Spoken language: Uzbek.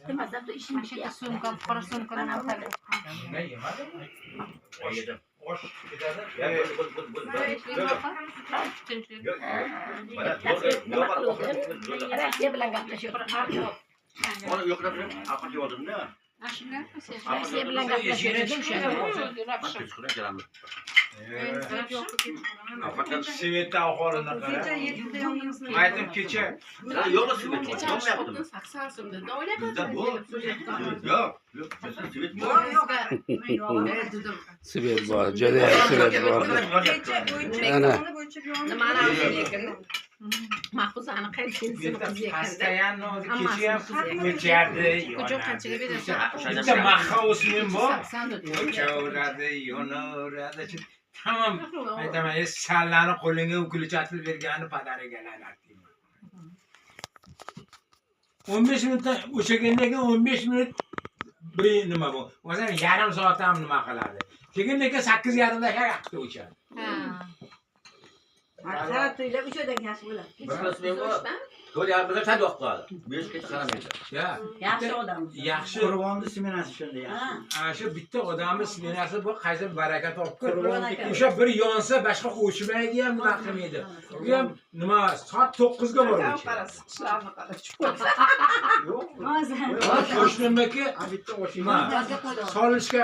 Bilmasam da ishim Mashina sumkam, qora sumkam ham taqib. Ne yemedim? Yedim. Hoş gidelim. Ya bu. Rafiya bilan gaplashyapman. Ona yo'qlab, aql yo'ldim ne? Mashina Rafiya bilan gaplashyapman o'shanda. Bak kechqurun kelamiz. Fakat Svetda ahvolini qara. Aytib kecha. Yo'q, Svet. Yo'qmayaptimi? 80 so'm dedi. O'ylab Bizda bu. Yo'q, Svet yo'q. Svet bor, juda svet bor. Ana. Nimani olib ekan? Mahfuzani qaytisini qizi Hastayan kecha ham o'chardi. Ko'cha qanchaga berasiz? Bitta mahha o'smin bor. 80 dedi. O'chaveradi, yonaveradi. Tamam. Aytaman, sallani qo'lingga ukulchatib bergani padarigalar deyman. 15 minutdan o'shagandan keyin 15 minut bir nima bu? O'zim yarim soat ham nima qiladi. Keyin 8:30da haqda o'chadi. Soat to'ylab o'shadan yaxshi bo'ladi. To'rt yarimda sad vaqt qoldi. 5 gacha qaramaydi. Ya, Yaxshi odam. yaxshi. Qurbonni smenasi shunday yaxshi. Ana shu bitta odamning smenasi bu qaysi baraka topib. O'sha bir yonsa boshqa o'chmaydi ham, nima qilmaydi. Bu ham nima soat 9 ga boradi. Yo'q. Hozir. Qo'shnimniki Bitta o'shin. solishga